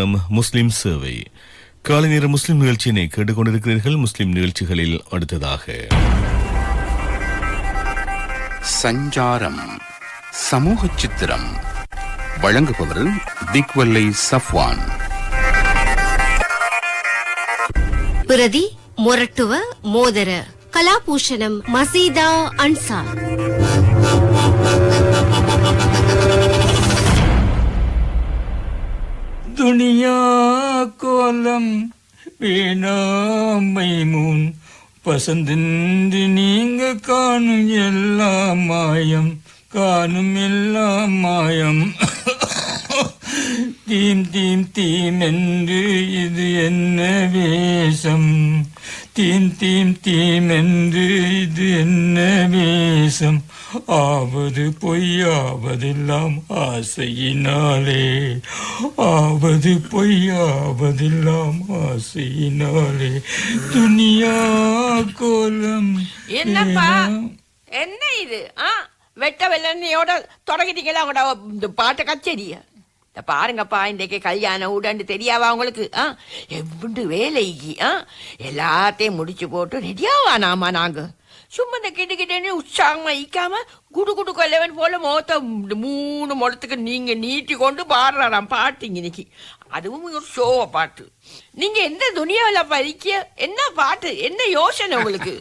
நிறுவனம் முஸ்லிம் சேவை. காலை நேர முஸ்லிம் நிகழ்ச்சியினை கேட்டுக்கொண்டிருக்கிறீர்கள். முஸ்லிம் நிகழ்ச்சிகளில் அடுத்ததாக சஞ்சாரம் சமூக சித்திரம் வழங்குபவர் திக்வல்லை சஃப்வான். பிரதி மொரட்டுவ மோதர கலாபூஷணம் மசீதா அன்சார். துனியா கோலம் வேணாமை முன் பசந்தின்றி நீங்க காணும் எல்லாம் மாயம், காணும் எல்லாம் மாயம். தீம் தீம் தீம் என்று இது என்ன வேஷம், தீம் தீம் தீம் என்று இது என்ன வேஷம். ஆவது பொய்யாவதெல்லாம் ஆசையினாலே, ஆவது பொய்யாவதெல்லாம் ஆசையினாலே. துனியா கோலம். என்னப்பா என்ன இது? வெட்ட வெள்ளனையோட தொடங்கிட்டீங்களா உங்களோட பாட்டு கச்சேரிய? பாருங்கப்பா, இன்றைக்கு கல்யாணம் உடண்டு தெரியாவா உங்களுக்கு? எவ்வளவு வேலைக்கு எல்லாத்தையும் முடிச்சு போட்டு ரெடியாவானாமா நாங்க சும்மா இந்த கிட்ட உற்சாகமா ஈக்காம குடு குடு கொல்லவன் போல மோத்த 3 முடத்துக்கு நீங்க நீட்டி கொண்டு பாடுறாராம் பாட்டுங்க இன்னைக்கு. அதுவும் ஒரு ஷோவை பாட்டு. நீங்க எந்த துணியாவில் படிக்க என்ன பாட்டு, என்ன யோசனை உங்களுக்கு?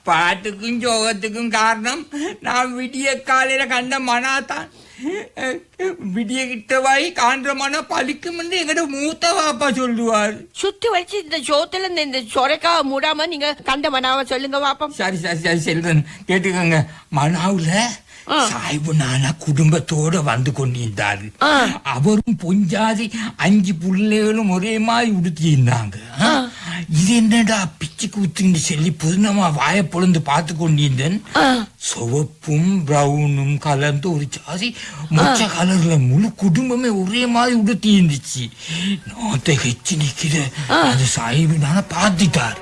பாட்டுக்கும் சோகத்துக்கும் காரணம் நான் விடிய காலையில கண்ட மனாதான். விடிய கிட்டவாய் காண்ற மன பழிக்கும் என்று எங்கட மூத்த வாப்பா சொல்லுவார். சுத்தி வச்சு இந்த சோத்துல இந்த சொரைக்காவை மூடாம நீங்க கண்ட மனாவை சொல்லுங்க வாப்பா. சரி சரி சரி செல்வன் கேட்டுக்கோங்க. மனாவுல சாய்பு நானா குடும்பத்தோட வந்து கொண்டிருந்தாரு. அவரும் பொஞ்சாதி 5 பிள்ளைகளும் ஒரே மாதிரி உடுத்தி இருந்தாங்க. இது என்னடா பிச்சு குத்துன்னு சொல்லி புதுனமா வாய பொழுந்து பார்த்து கொண்டிருந்தேன். சிவப்பும் பிரவுனும் கலந்து ஒரு ஜாதி மொச்ச கலர்ல முழு குடும்பமே ஒரே மாதிரி உடுத்தி இருந்துச்சு. நாத்தை கெச்சு நிக்கிற அது சாய்பு நானா பார்த்துட்டாரு.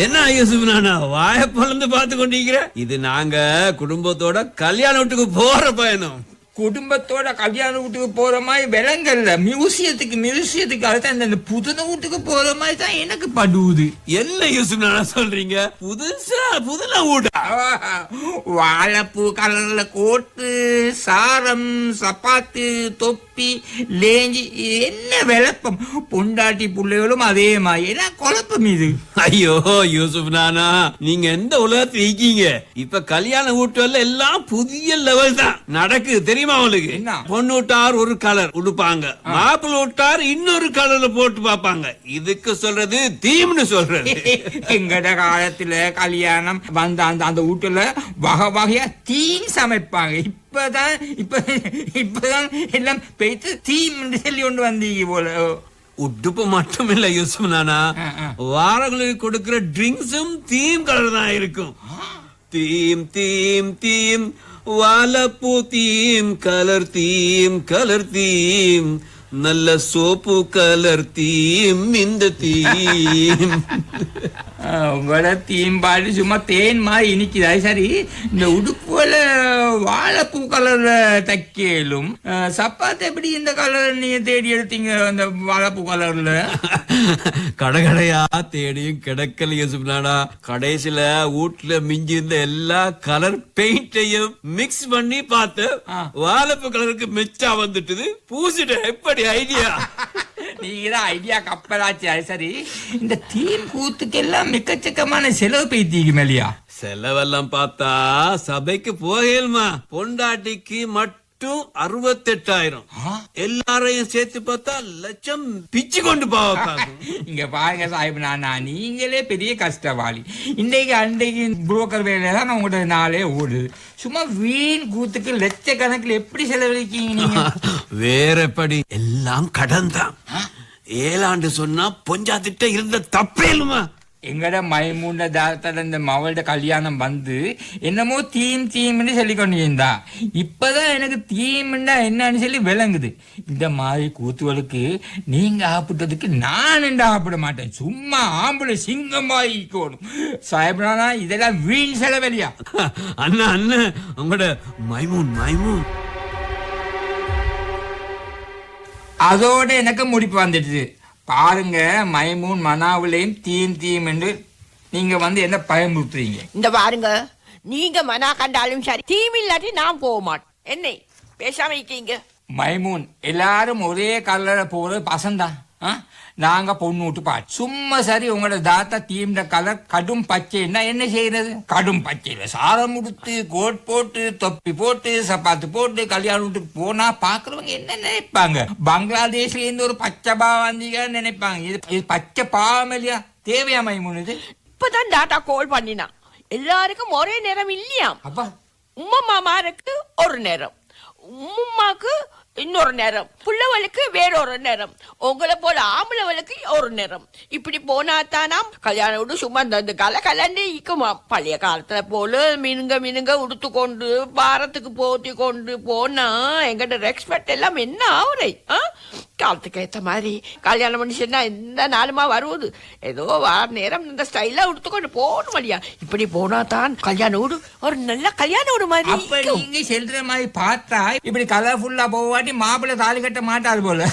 என்ன யூசுப்னானா வாய பொழந்து பார்த்து கொண்டிருக்கிற? இது நாங்க குடும்பத்தோட கல்யாண வீட்டுக்கு போற பயணம். குடும்பத்தோட கல்யாண வீட்டுக்கு போற மாதிரி விலங்கல்ல, மியூசியத்துக்கு அதுதான் இந்த புதுன வீட்டுக்கு போற மாதிரி தான் எனக்கு படுவது. என்ன யூசுப்னானா சொல்றீங்க? புதுன வீடா? வாழைப்பூ கலர்ல கோட்டு, சாரம், சப்பாத்து, தொப்பி, லேஞ்சி, என்ன விளப்பம். பொண்டாட்டி பிள்ளைகளும் அதே மாதிரி. என்ன குழப்பம் இது? ஐயோ யூசுப்னானா, நீங்க எந்த உலகத்துல இருக்கீங்க? இப்ப கல்யாண வீட்டுல எல்லாம் புதிய லெவல் தான் நடக்குது தெரியுமா உங்களுக்கு? பொண்ணு விட்டார் ஒரு கலர் உடுப்பாங்க, மாப்பிள்ளை விட்டார் இன்னொரு கலர்ல போட்டு பாப்பாங்க. இதுக்கு சொல்றது தீம்னு சொல்றது. எங்கட காலத்துல கல்யாணம் வந்த அந்த வீட்டுல வகை வகையா தீம் சமைப்பாங்க. இப்பதான் எல்லாம் பேத்து தீம் சொல்லி கொண்டு வந்தீங்க போல. உடுப்பு மட்டும் இல்ல யூசுப்னானா, வாரங்களுக்கு கொடுக்கிற ட்ரிங்க்ஸும் தீம் கலர் தான் இருக்கும். தீம் தீம் தீம் வாழைப்பூ theme, colour theme, colour theme, நல்ல சோப்பு கலர் தீம், இந்த தீம். உங்களோட தீம் பாடி சும்மா தேன் மாதிரி இனிக்குதா? சரி, இந்த உடுப்புல வாழைப்பூ கலர்ல தைக்கலும் சப்பாத்து எப்படி இந்த கலர் நீங்க தேடி எடுத்தீங்க? அந்த வாழைப்பூ கலர்ல கடையா தேடியும் கிடைக்கல யூசுப்னானா. கடைசியில வீட்டுல மிஞ்சி இருந்த எல்லா கலர் பெயிண்டையும் மிக்ஸ் பண்ணி பார்த்து வாழைப்பூ கலருக்கு மிச்சா வந்துட்டு பூசிட்ட. எப்படி ஐடியா? நீங்க ஐடியா கப்பலாச்சு. சரி, இந்த தீம் கூத்துக்கெல்லாம் மிக்கச்சக்கமான செலவு பெய்தீங்க மேலியா? செலவெல்லாம் பார்த்தா சபைக்கு போகலுமா? பொண்டாட்டிக்கு மட்டும் 68,000. எல்லாரையும் சேர்த்து பார்த்தா லட்சம் பிச்சு கொண்டு போவாங்க. இங்க பாருங்க சாஹிப், நீங்களே பெரிய கஷ்டவாளி. அன்றைக்கு புரோக்கர் வேலையில தான் உங்களோட நாளே ஓடுது. சும்மா வீண் கூத்துக்கு லட்சக்கணக்கில் எப்படி செலவழிக்கீங்க நீங்க? வேற எப்படி? எல்லாம் கடன் தான். 7 ஆண்டு சொன்னா பொஞ்சாத்திட்ட இருந்த தப்பேலுமா? எங்கட மைமூண்ட தாத்தட இந்த மவளோட கல்யாணம் வந்து என்னமோ தீம்னு சொல்லி கொண்டு இருந்தா. இப்பதான் எனக்கு தீம்னா என்னன்னு சொல்லி விளங்குது. இந்த மாதிரி கூத்துவளுக்கு நீங்க ஆப்பிட்டதுக்கு நான் என்ன ஆப்பிட மாட்டேன். சும்மா ஆம்பளை சிங்கமாயிக்கணும் சாஹிப்னா. இதெல்லாம் வீண் செலவெளியா? அண்ணா, உங்களோட மைமூன் அதோட எனக்கு முடிப்பு வந்துடுது. பாருங்க, மைமூன் மனாவிலையும் தீம் என்று நீங்க வந்து என்ன பயமுறுத்துறீங்க. இந்த பாருங்க, நீங்க மனா கண்டாலும் சரி, தீம் இல்லாட்டி நான் போக மாட்டேன். என்னை பேசாம இருக்கீங்க. மைமூன், எல்லாரும் ஒரே கலரை போறது பசந்தா. நாங்க பொண்ணு விட்டு பாட்டு சும்மா சரி. உங்களோட தாத்தா தீம்ட கலர் கடும் பச்சைன்னா என்ன செய்யறது? கடும் பச்சையில சாரம் உடுத்து, கோட் போட்டு, தொப்பி போட்டு, சப்பாத்து போட்டு கல்யாணம் வீட்டுக்கு போனா பாக்குறவங்க என்ன நினைப்பாங்க? பங்களாதேஷ்ல இருந்து ஒரு பச்சை பாவம் வந்தீங்கன்னு நினைப்பாங்க. இது பச்சை பாவம் இல்லையா? தேவையா மைமூன்? இது இப்பதான் டாட்டா கால் பண்ணினா. எல்லாருக்கும் ஒரே நேரம் இல்லையா? அப்பா, உம்மா மாமாருக்கு ஒரு நேரம், உம்மாக்கு இன்னொரு நேரம், புள்ளவளுக்கு வேறொரு நேரம், உங்களை போல ஆம்பளவளுக்கு ஒரு நேரம். இப்படி போனா தானாம் கல்யாணம் விட்டு சும்மா இந்த கலண்டே இக்குமா. பழைய காலத்துல போல மினுங்க உடுத்து கொண்டு பாரத்துக்கு போத்தி கொண்டு போனா எங்கிட்ட ரெஸ்பெக்ட் எல்லாம் என்ன ஆகுறை? காலத்துக்கு ஏத்த மாதிரி கல்யாணம் பண்ணிச்சுன்னா எந்த நாளுமா வருவது? ஏதோ வார நேரம் இந்த ஸ்டைலா உடுத்துக்கொண்டு போகணும் இல்லையா? இப்படி போனா தான் கல்யாணம் வீடு ஒரு நல்ல கல்யாண வீடு மாதிரி. அப்ப நீங்க செல்ற மாதிரி பார்த்தா இப்படி கலர்ஃபுல்லா போவாட்டி மாப்பிள்ளை தாலி கட்ட மாட்டாது போல.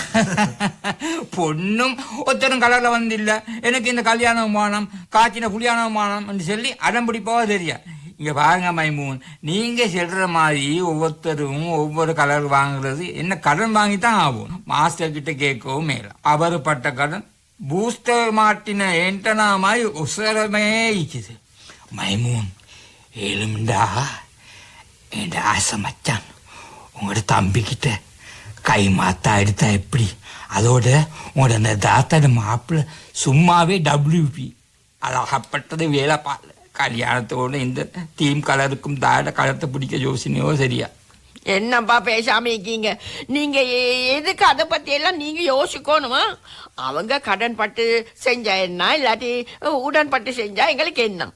பொண்ணும் ஒருத்தரும் கலர்ல வந்து இல்ல, எனக்கு இந்த கல்யாணம் வேணும், காய்ச்சின கல்யாணம் வேணும் சொல்லி அடம்பிடிப்போவா தெரியா? இங்க பாருங்க மைமூன், நீங்க செல்ற மாதிரி ஒவ்வொருத்தரும் ஒவ்வொரு கலர் வாங்குறது என்ன கடன் வாங்கித்தான் ஆகும். மாஸ்டர் கிட்ட கேட்கவும் மேல அவரு பட்ட கடன் பூஸ்டர் மாட்டின ஏண்டனா மாதிரி உசரமே இக்குது. மைமூன், ஏழுமிண்டா என் ஆசை மச்சான், உங்களோட தம்பி கிட்ட கை மாத்தா எடுத்தா எப்படி? அதோட உங்களோட அந்த தாத்தாட மாப்பிள்ள சும்மாவே WP அழகப்பட்டது வேலை பாரு. கல்யாணத்தோட இந்த தீம் கலருக்கும் தாட கலத்தை பிடிக்க யோசனையோ சரியா? என்னப்பா பேசாம இருக்கீங்க? நீங்க எதுக்கு அதை பத்தி எல்லாம் நீங்க யோசிக்கணுமா? அவங்க கடன் பட்டு செஞ்சா என்ன, இல்லாட்டி உடன்பட்டு செஞ்சா எங்களுக்கு என்ன?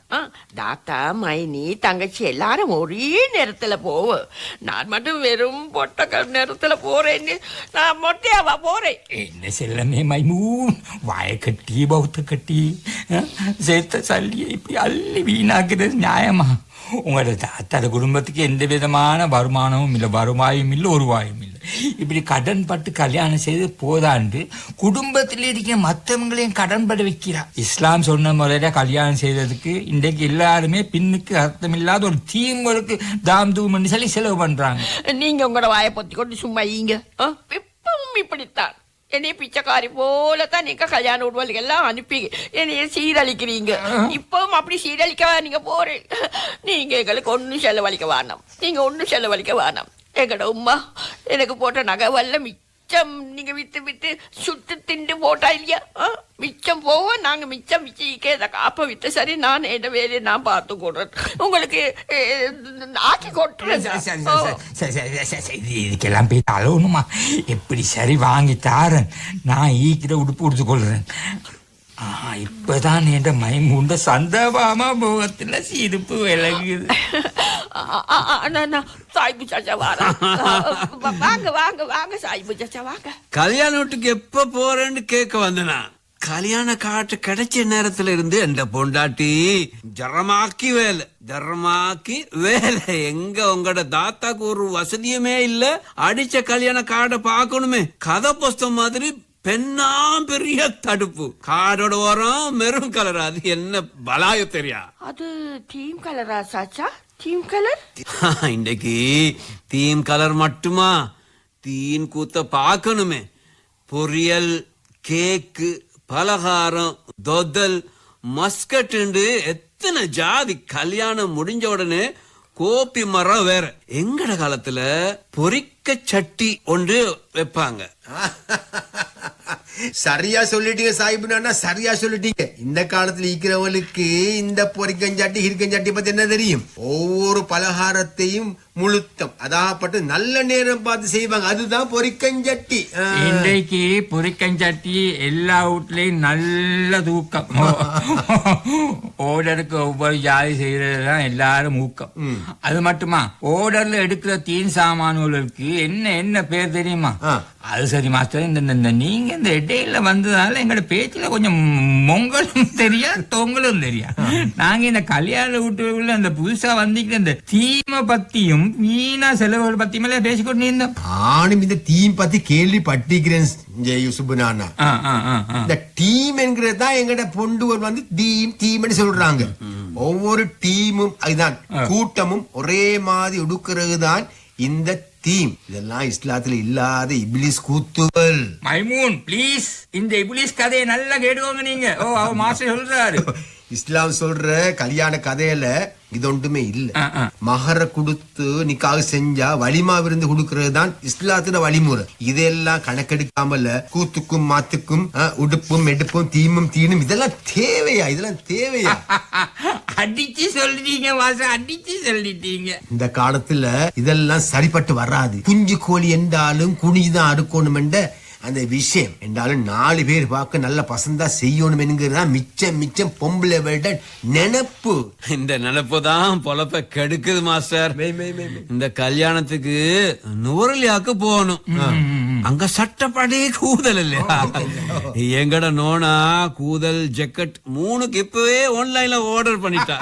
தாத்தா மைனி தங்கச்சி எல்லாரும் ஒரே நேரத்துல போவோம். நான் மட்டும் வெறும் பொட்ட நேரத்துல போறேன்னு நான் மொட்டையாவா போறேன்? என்ன செல்லமே மைமூன், வாய கட்டி பௌத்த கட்டி சேர்த்த சல்லியை இப்படி அள்ளி வீணாக்குறது நியாயமா? உங்களோட தாத்தாட குடும்பத்துக்கு எந்த விதமான வருமானமும் இல்லை, வருவாயும் இல்லை, ஒரு வாயும் இல்லை. இப்படி கடன் பட்டு கல்யாணம் செய்து போதாண்டு குடும்பத்தில் இருக்க மற்றவங்களையும் கடன் பட வைக்கிறா. இஸ்லாம் சொன்ன முறையில கல்யாணம் செய்ததுக்கு இன்றைக்கு எல்லாருமே பின்னுக்கு அர்த்தம் இல்லாத ஒரு தீங்களுக்கு தாம் தூம் சொல்லி செலவு பண்றாங்க. நீங்க உங்களோட வாயை பொத்தி கொண்டு சும்மா ஈங்க. இப்பவும் இப்படித்தான் என்னைய பிச்சைக்காரி போலத்தான் நீங்க கல்யாண உடவலுக்கு எல்லாம் அனுப்பி என்னைய சீரழிக்கிறீங்க. இப்பவும் அப்படி சீரழிக்க நீங்க போறேன். நீங்க எங்களுக்கு ஒன்னும் செலவழிக்க வேணாம், நீங்க ஒன்னும் செலவழிக்க வேணாம். எங்கட உம்மா எனக்கு போட்ட நகை வல்ல மிச்சம் நீங்க வித்து சுட்டு திண்டு போட்டா இல்லையா? மிச்சம் போக நாங்க மிச்சம் இதை காப்ப விட்டு சரி, நான் என்ன வேலையை நான் பார்த்து கொடுறேன், உங்களுக்கு ஆக்கி கொட்டுறேன். இதுக்கெல்லாம் போய் தலவணுமா? எப்படி சரி வாங்கி தாரன், நான் ஈக்கிற உடுப்பு உடுத்து கொள்றேன். இப்பதான் என்ற மைமூண்ட சந்தபாமா முகத்துல சிரிப்பு விளங்குது. சாய்பு சாச்சா வாங்க வாங்க வாங்க சாய்பு சாச்சா வாங்க. கல்யாண வீட்டுக்கு எப்ப போறேன்னு கேட்க வந்தனா, கல்யாண காட்டு கிடைச்ச நேரத்துல இருந்து என்ற பொண்டாட்டி ஜரமாக்கி வேலை எங்க உங்களோட தாத்தாக்கு ஒரு வசதியுமே இல்ல. அடிச்ச கல்யாண காடை பாக்கணுமே, கதை புஸ்தம் மாதிரி பெண்ணாம் பெரிய தடுப்பு, காடோட ஓரம் மெரூன் கலர். அது என்ன பலாயோ தெரியா? அது தீம் கலரா சாச்சா? தீம் கலர் இன்னைக்கு தீம் கலர் மட்டுமா, தீன் கூத்த பாக்கணுமே. பொரியல், கேக்கு, பலகாரம், தொதல், மஸ்கட் எத்தனை ஜாதி. கல்யாணம் முடிஞ்ச உடனே கோப்பி மரம் வேற. எங்கட காலத்துல பொரிக்க சட்டி ஒன்று வைப்பாங்க. சரியா சொல்லிட்டீங்க சாஹிப்னா, சரியா சொல்லிட்டீங்க. இந்த காலத்துல இருக்கிறவங்களுக்கு இந்த பொரிக்கஞ்சாட்டி இருக்கஞ்சாட்டி பத்தி என்ன தெரியும்? ஒவ்வொரு பலகாரத்தையும் முழுத்தம் அதாகப்பட்டு நல்ல நேரம் பார்த்து செய்வாங்க, அதுதான் பொரிக்கஞ்சட்டி. இன்றைக்கு பொரிக்கஞ்சட்டி எல்லா வீட்லயும் நல்ல தூக்கம். ஓர்டருக்கு ஒவ்வொரு ஜாதி செய்யறதுதான் எல்லாரும் ஊக்கம். அது மட்டுமா, ஓர்டர்ல எடுக்கிற தீன் சாமான்களுக்கு என்ன பேர் தெரியுமா? அது சரி மாஸ்டர், இந்த நீங்க இந்த இடையில வந்ததால எங்களோட பேச்சுல கொஞ்சம் மொங்கலும் தெரியா தொங்கலும் தெரியா. நாங்க இந்த கல்யாண வீட்டுக்குள்ள அந்த புதுசா வந்திக்கிற இந்த தீமை பத்தியும் வீணா செலவுகள் பத்தி மேல பேசிக்கொண்டு இருந்தோம். நானும் இந்த டீம் பத்தி கேள்விப்பட்டிருக்கிறேன் யூசுப் நானா. இந்த டீம் என்கிறது தான் எங்கட பொண்டுவர் வந்து டீம்னு சொல்றாங்க. ஒவ்வொரு டீமும் அதுதான் கூட்டமும் ஒரே மாதிரி உடுக்கிறது தான் இந்த டீம். இதெல்லாம் இஸ்லாத்துல இல்லாத இப்லீஸ் கூத்துவல். மைமூன் ப்ளீஸ் இந்த இப்லீஸ் கதையை நல்லா கேட்டுக்கோங்க நீங்க. அவர் மாஸ்டர் சொல்றாரு. இஸ்லாம் சொல்ற கல்யாண கதையில இது ஒன்றுமே இல்ல. மகர கொடுத்து நிக்காக செஞ்சா வலிமா விருந்து கொடுக்கறது தான் இஸ்லாத்துல வழிமுறை. இதெல்லாம் கணக்கெடுக்காமல கூத்துக்கும் மாத்துக்கும் உடுப்பும் எடுப்பும் தீமும் தீனும் இதெல்லாம் தேவையா? இதெல்லாம் தேவையா? அடிச்சு சொல்லிட்டீங்க மாஸ்டர், அடிச்சு சொல்லிட்டீங்க. இந்த காலத்துல இதெல்லாம் சரிப்பட்டு வராது. குஞ்சு கோழி என்றாலும் குனிதான் அடுக்கணும் என்ற அந்த விஷயம் என்றாலும் 4 பேர் பார்க்க நல்ல பசந்தா செய்யணும் என்கிறதா மிச்சம் பொம்பளை விட நினைப்பு. இந்த நினைப்பு தான் பொழப்ப கெடுக்குது மாஸ்டர். இந்த கல்யாணத்துக்கு நுவரலியாக்கு போகணும். அங்க சட்டப்படி கூதல் இல்லையா? எங்கட நோனா கூதல் ஜக்கெட் 3க்கு இப்பவே ஆன்லைன்ல ஆர்டர் பண்ணிட்டா.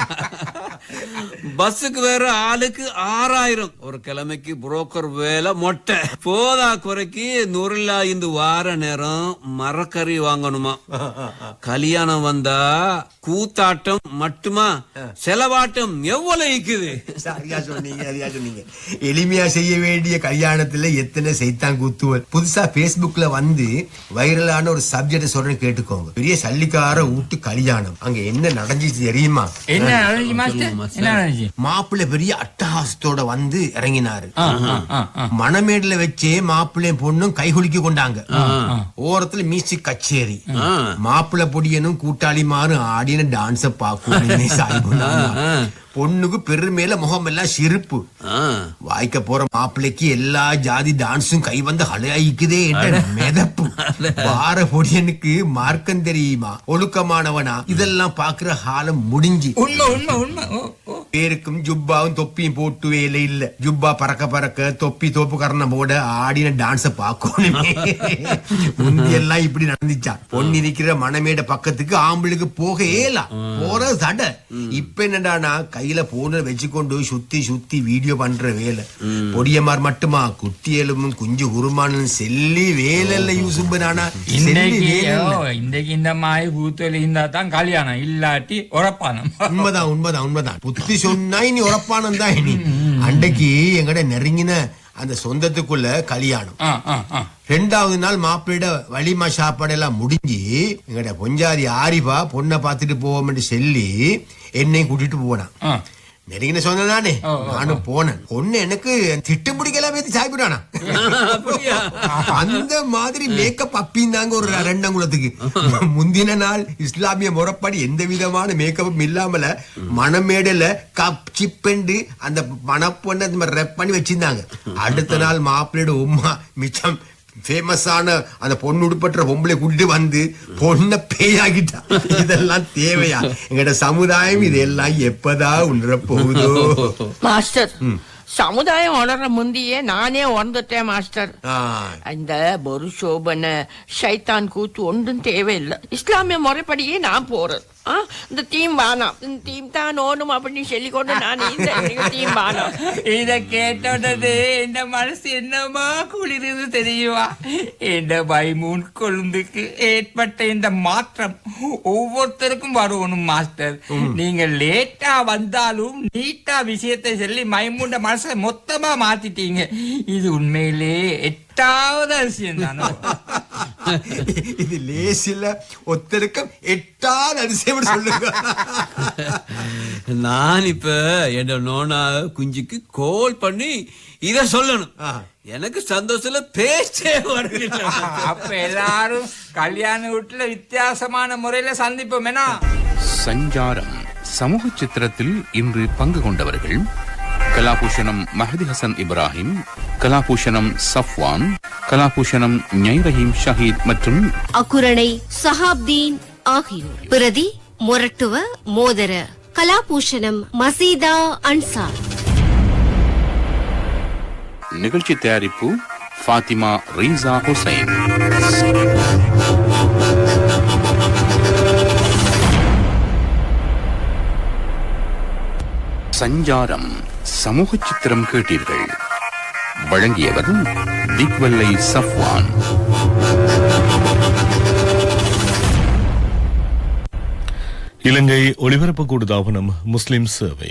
பஸ்ஸுக்கு வேற ஆளுக்கு 6000. ஒரு கிழமைக்கு புரோக்கர் வேலை மொட்டை. போதா குறைக்கு நுரலா இந்த வார நேரம் மரக்கறி வாங்கணுமா. கல்யாணம் வந்தா கூத்தாட்டம் மட்டுமா செலவாட்டம் எவ்வளவு இருக்குது? சரியா சொன்னீங்க. எளிமையா செய்ய வேண்டிய கல்யாணத்துல எத்தனை செய்தான் கூத்துவல். புதுசா Facebookல வந்து வைரலான ஒரு சப்ஜெக்ட் சொல்றேன் கேட்டுக்கோங்க. பெரிய சல்லிக்கார ஊட்டு கல்யாணம். அங்க என்ன நடந்துச்சு தெரியுமா? என்ன நடந்துச்சு மாஸ்டர்? என்ன நடந்துச்சு? மாப்பிள்ளை பெரிய அட்டகாசத்தோட வந்து இறங்கினாரு. மணமேடுல வச்சே மாப்பிள்ளையும் பொண்ணும் கைகுலுக்கி கொண்டாங்க. ஓரத்துல மியூசிக் கச்சேரி. மாப்பிள்ளை பொடியனும் கூட்டாளி மாறு ஆடின டான்ஸ பாக்கும். பொண்ணுக்கு பெருமையில முகம் எல்லாம் சிரிப்பு. வாய்க்க போற மாப்பிள்ளைக்கு எல்லா ஜாதி டான்ஸும் கை வந்து அலையாயிக்குதே என்ற மிதப்பு. வார பொடியனுக்கு மார்க்கம் தெரியுமா, ஒழுக்கமானவனா, இதெல்லாம் பாக்குற காலம் முடிஞ்சு. பேருக்கும் ஜுப்பாவும் தொப்பியும் போட்டு வேலை இல்ல. ஜுப்பா பறக்க பறக்க தொப்பி தோப்பு கரணம் போட ஆடின டான்ஸ பாக்கணுமே. முந்தியெல்லாம் இப்படி நடந்துச்சா? பொண்ணு இருக்கிற மணமேட பக்கத்துக்கு ஆம்பளுக்கு போக ஏலாம், போற தடை. இப்ப என்னடானா கையில போன வச்சுக்கொண்டு சுத்தி வீடியோ பண்ற வேலை. பொடியமார் மட்டுமா, குட்டியலும் குஞ்சு குருமானும் செல்லி வேலை இல்ல யூசுப் நானா. இன்னைக்கு இந்த மாதிரி கூத்தொலி இருந்தா தான் கல்யாணம், இல்லாட்டி உறப்பானம். உண்மைதான். புத்தி சொன்னா இனி உறப்பானம் தான். இனி அன்றைக்கு எங்கட நெருங்கின அந்த சொந்தத்துக்குள்ள கல்யாணம். 2வது நாள் மாப்பிள்ளையோட வலிமா சாப்பாடு எல்லாம் முடிஞ்சு எங்கட பொஞ்சாதி ஆரிபா பொண்ணை பார்த்துட்டு போவோம்னு சொல்லி என்னையும் கூட்டிட்டு போனான். நெருங்கின சொந்தம் தானே, நானும் போனேன். பொண்ணு எனக்கு திட்டு பிடிக்கலாம் பேசி சாப்பிடானா. அந்த மாதிரி மேக்கப் அப்பிந்தாங்க ஒரு 2 அங்குலத்துக்கு. முந்தின நாள் இஸ்லாமிய முறைப்படி எந்த விதமான மேக்கப்பும் இல்லாமல மணமேடல கப் சிப்பெண்டு அந்த மணப்பொண்ண ரெப் பண்ணி வச்சிருந்தாங்க. அடுத்த நாள் மாப்பிள்ளையோட உமா மிச்சம் ஃபேமஸான அந்த பொண்ணு உடுப்பற்ற பொம்பளை கூட்டிட்டு வந்து பொண்ண பேயாகிட்டா. இதெல்லாம் தேவையா? எங்கட சமுதாயம் இதெல்லாம் எப்பதான் உணர போகுதோ? மாஸ்டர், சமுதாயம் உணர்ற முந்தியே நானே உணர்ந்துட்டேன் மாஸ்டர். இந்த ஒரு சோபன ஷைத்தான் கூத்து ஒன்றும் தேவையில்லை. இஸ்லாமிய முறைப்படியே நான் போறேன். இந்த டீம் வானம், இந்த டீம் தான் ஓடும் அப்படின்னு சொல்லிக்கொண்டு நான் இந்த டீம் வானம். இத கேட்டோடனே இந்த மனசு என்னமா குளிர்ந்து தெரியுமா? இந்த மைமூன் கொழுந்துக்கு ஏற்பட்ட இந்த மாற்றம் ஒவ்வொருத்தருக்கும் வரணும் மாஸ்டர். நீங்க லேட்டா வந்தாலும் நீட்டா விஷயத்தை சொல்லி மைமூன் மனசை மொத்தமா மாத்திட்டீங்க. இது உண்மையிலே 8வது அதிசயம் தானே. இது லேசில ஒத்தருக்கும் 8வது அதிசயம் சொல்லுங்க. நான் இப்ப என் நோனா குஞ்சுக்கு கால் பண்ணி இத சொல்லணும். எனக்கு சந்தோஷத்துல பேச்சே வருது. அப்ப எல்லாரும் கல்யாண வீட்டுல வித்தியாசமான முறையில சந்திப்போம். சஞ்சாரம் சமூக சித்திரத்தில் இன்று பங்கு கொண்டவர்கள் கலாபூஷணம் மஹதி ஹசன் இப்ராஹிம், கலாபூஷணம் சஃப்வான், கலாபூஷணம் ஞைரஹீம் ஷஹீத் மற்றும் அக்குரணை சஹாப்தீன் ஆகியோர். பிரதி மொரட்டுவ மோதர கலாபூஷணம் மசீதா அன்சார். நிகழ்ச்சி தயாரிப்பு ஃபாத்திமா ரீசா ஹுசைன். சஞ்சாரம் சமூக சித்திரம் கேட்டீர்கள். வழங்கியவர் திக்வல்லை சஃப்வான். இலங்கை ஒளிபரப்பு கூடுதாபனம் முஸ்லிம் சேவை